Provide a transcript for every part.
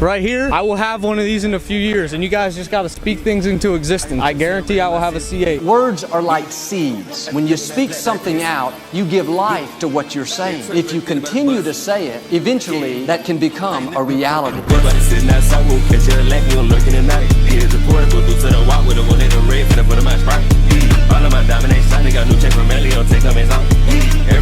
Right here, I will have one of these in a few years, and you guys just got to speak things into existence. I guarantee I will have a C8. Words are like seeds. When you speak something out, you give life to what you're saying. If you continue to say it, eventually that can become a reality. Every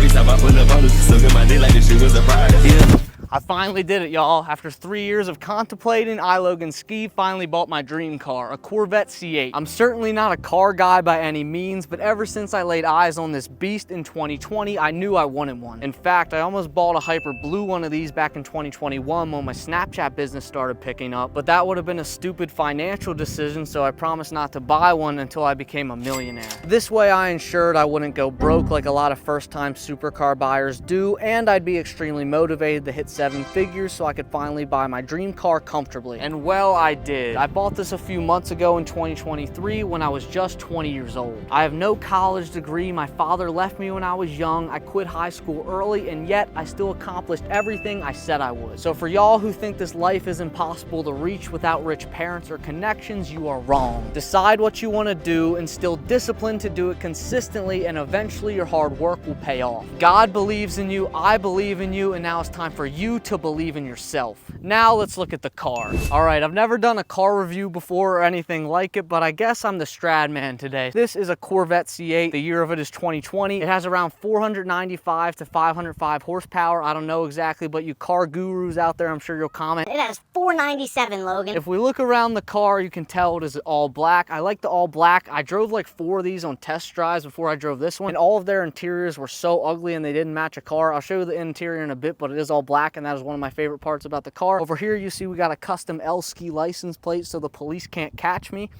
time I put up on this, so good my day like this shit was a surprise. I finally did it, y'all. After 3 years of contemplating, I, Logan Ski, finally bought my dream car, a Corvette C8. I'm certainly not a car guy by any means, but ever since I laid eyes on this beast in 2020, I knew I wanted one. In fact, I almost bought a hyper blue one of these back in 2021 when my Snapchat business started picking up, but that would have been a stupid financial decision, so I promised not to buy one until I became a millionaire. This way I ensured I wouldn't go broke like a lot of first-time supercar buyers do, and I'd be extremely motivated to hit 7 figures so I could finally buy my dream car comfortably. And well, I did. I bought this a few months ago in 2023 when I was just 20 years old. I have no college degree. My father left me when I was young. I quit high school early, and yet I still accomplished everything I said I would. So for y'all who think this life is impossible to reach without rich parents or connections, you are wrong. Decide what you want to do, instill discipline to do it consistently, and eventually your hard work will pay off. God believes in you, I believe in you, and now it's time for you to believe in yourself. Now let's look at the car. All right, I've never done a car review before or anything like it, but I guess I'm the Strad man today. This is a Corvette C8. The year of it is 2020. It has around 495 to 505 horsepower. I don't know exactly, but you car gurus out there, I'm sure you'll comment. It has 497, Logan. If we look around the car, you can tell it is all black. I like the all black. I drove like 4 of these on test drives before I drove this one, and all of their interiors were so ugly and they didn't match a car. I'll show you the interior in a bit, but it is all black, and that is one of my favorite parts about the car. Over here, you see we got a custom L-Ski license plate so the police can't catch me.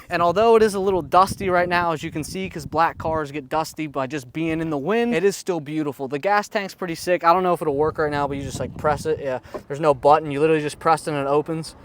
And although it is a little dusty right now, as you can see, because black cars get dusty by just being in the wind, it is still beautiful. The gas tank's pretty sick. I don't know if it'll work right now, but you just like press it. Yeah, there's no button. You literally just press it and it opens.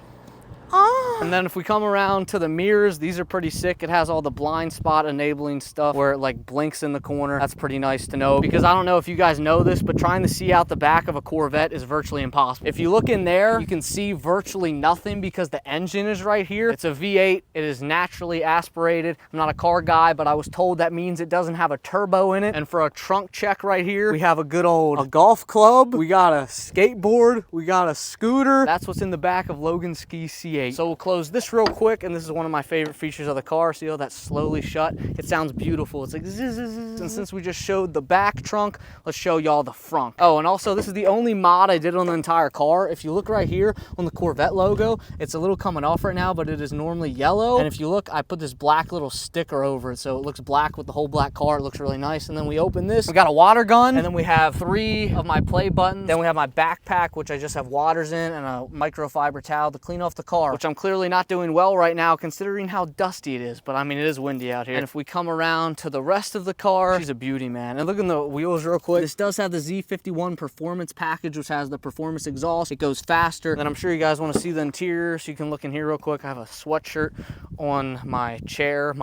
And then if we come around to the mirrors, these are pretty sick. It has all the blind spot enabling stuff where it like blinks in the corner. That's pretty nice to know, because I don't know if you guys know this, but trying to see out the back of a Corvette is virtually impossible. If you look in there, you can see virtually nothing because the engine is right here. It's a V8. It is naturally aspirated. I'm not a car guy, but I was told that means it doesn't have a turbo in it. And for a trunk check right here, we have a good old golf club. We got a skateboard. We got a scooter. That's what's in the back of Logan Ski C8. So we'll close this real quick, and this is one of my favorite features of the car. See how that's slowly shut? It sounds beautiful. It's like zzz, zzz. And since we just showed the back trunk, let's show y'all the front. Oh, and also this is the only mod I did on the entire car. If you look right here on the Corvette logo, it's a little coming off right now, but it is normally yellow. And if you look, I put this black little sticker over it, so it looks black with the whole black car. It looks really nice. And then we open this, we got a water gun, and then we have 3 of my play buttons. Then we have my backpack, which I just have waters in, and a microfiber towel to clean off the car, which I'm clearly not doing well right now considering how dusty it is, but I mean, it is windy out here. And if we come around to the rest of the car, she's a beauty, man. And look at the wheels real quick. This does have the Z51 performance package, which has the performance exhaust. It goes faster. And I'm sure you guys want to see the interior, so you can look in here real quick. I have a sweatshirt on my chair,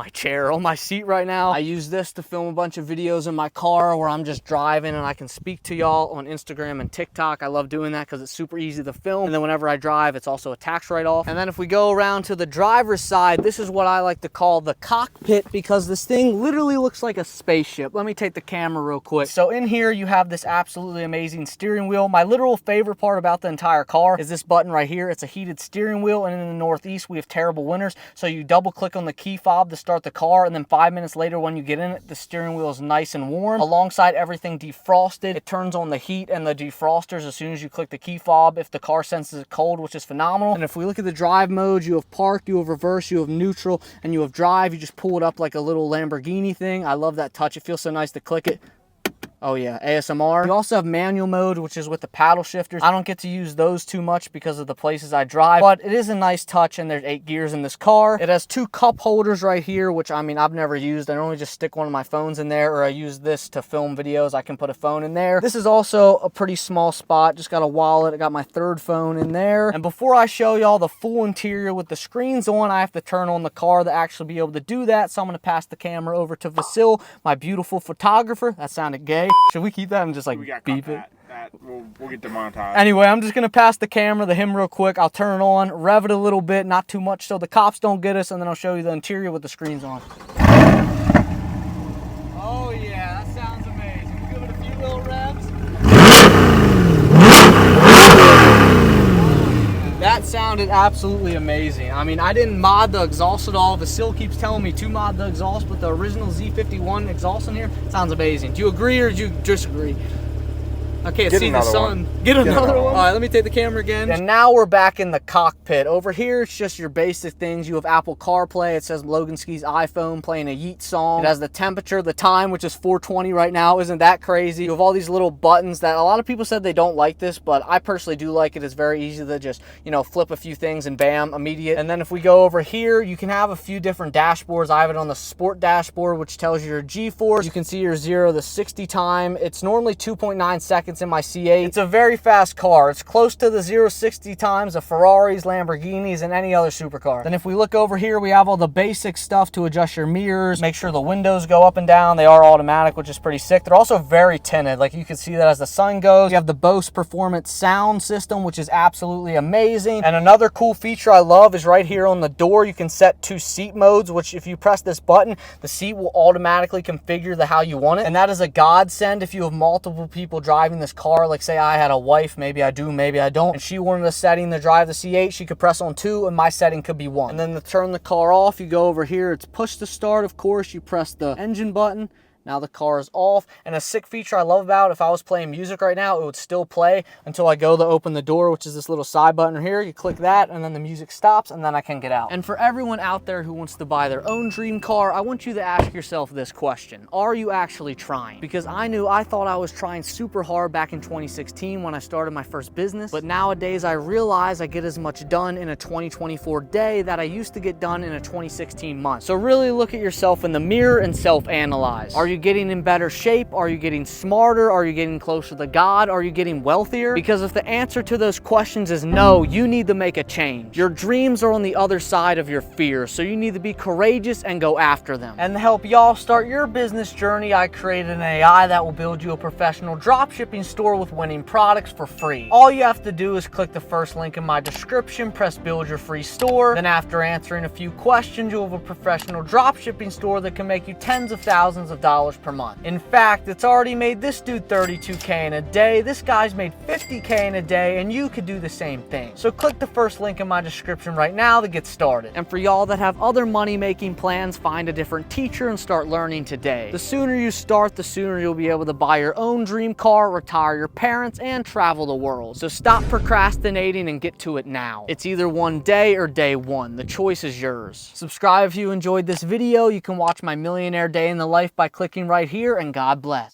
on my seat right now. I use this to film a bunch of videos in my car where I'm just driving and I can speak to y'all on Instagram and TikTok. I love doing that because it's super easy to film. And then whenever I drive, it's also a tax write-off. And then if we go around to the driver's side, this is what I like to call the cockpit, because this thing literally looks like a spaceship. Let me take the camera real quick. So in here you have this absolutely amazing steering wheel. My literal favorite part about the entire car is this button right here. It's a heated steering wheel, and in the Northeast we have terrible winters, so you double click on the key fob to start the car, and then 5 minutes later when you get in it, the steering wheel is nice and warm. Alongside everything defrosted, it turns on the heat and the defrosters as soon as you click the key fob if the car senses it cold, which is phenomenal. And if we look at the drive modes, you have park, you have reverse, you have neutral, and you have drive. You just pull it up like a little Lamborghini thing. I love that touch. It feels so nice to click it. Oh yeah, ASMR. You also have manual mode, which is with the paddle shifters. I don't get to use those too much because of the places I drive, but it is a nice touch, and there's 8 gears in this car. It has 2 cup holders right here, which I mean, I've never used. I normally just stick one of my phones in there, or I use this to film videos. I can put a phone in there. This is also a pretty small spot. Just got a wallet. I got my 3rd phone in there. And before I show y'all the full interior with the screens on, I have to turn on the car to actually be able to do that. So I'm going to pass the camera over to Vasil, my beautiful photographer. That sounded gay. okay? Should we keep that and just like beep it? We'll get demonetized. Anyway, I'm just gonna pass the camera, the him real quick. I'll turn it on, rev it a little bit, not too much so the cops don't get us, and then I'll show you the interior with the screens on. Oh yeah, that sounds amazing. We'll give it a few little revs. That sounded absolutely amazing. I mean, I didn't mod the exhaust at all. Vasil keeps telling me to mod the exhaust, but the original Z51 exhaust in here sounds amazing. Do you agree or do you disagree? I can't see the sun. Get another one. All right, let me take the camera again. And now we're back in the cockpit. Over here, it's just your basic things. You have Apple CarPlay. It says Logan Ski's iPhone playing a Yeet song. It has the temperature, the time, which is 4:20 right now. Isn't that crazy? You have all these little buttons that a lot of people said they don't like this, but I personally do like it. It's very easy to just, you know, flip a few things and bam, immediate. And then if we go over here, you can have a few different dashboards. I have it on the sport dashboard, which tells you your G-force. You can see your 0 to 60 time. It's normally 2.9 seconds in my C8. It's a very fast car. It's close to the 0-60 times of Ferraris, Lamborghinis, and any other supercar. Then if we look over here, we have all the basic stuff to adjust your mirrors, make sure the windows go up and down. They are automatic, which is pretty sick. They're also very tinted. Like you can see that as the sun goes. You have the Bose Performance sound system, which is absolutely amazing. And another cool feature I love is right here on the door, you can set 2 seat modes, which if you press this button, the seat will automatically configure how you want it. And that is a godsend if you have multiple people driving this car. Like say I had a wife, maybe I do, maybe I don't, and she wanted a setting to drive the C8, she could press on 2 and my setting could be 1. And then to turn the car off, you go over here, it's push to start, of course, you press the engine button. Now the car is off. And a sick feature I love about, if I was playing music right now, it would still play until I go to open the door, which is this little side button here. You click that and then the music stops and then I can get out. And for everyone out there who wants to buy their own dream car, I want you to ask yourself this question. Are you actually trying? Because I thought I was trying super hard back in 2016 when I started my first business. But nowadays I realize I get as much done in a 2024 day that I used to get done in a 2016 month. So really look at yourself in the mirror and self-analyze. Are you getting in better shape? Are you getting smarter? Are you getting closer to God? Are you getting wealthier? Because if the answer to those questions is no, you need to make a change. Your dreams are on the other side of your fears, so you need to be courageous and go after them. And to help y'all start your business journey, I created an AI that will build you a professional dropshipping store with winning products for free. All you have to do is click the first link in my description, press build your free store. Then after answering a few questions, you'll have a professional dropshipping store that can make you tens of thousands of dollars per month. In fact, it's already made this dude $32K in a day. This guy's made $50K in a day, and you could do the same thing. So click the first link in my description right now to get started. And for y'all that have other money-making plans, find a different teacher and start learning today. The sooner you start, the sooner you'll be able to buy your own dream car, retire your parents, and travel the world. So stop procrastinating and get to it now. It's either one day or day one. The choice is yours. Subscribe if you enjoyed this video. You can watch my millionaire day in the life by clicking right here, and God bless.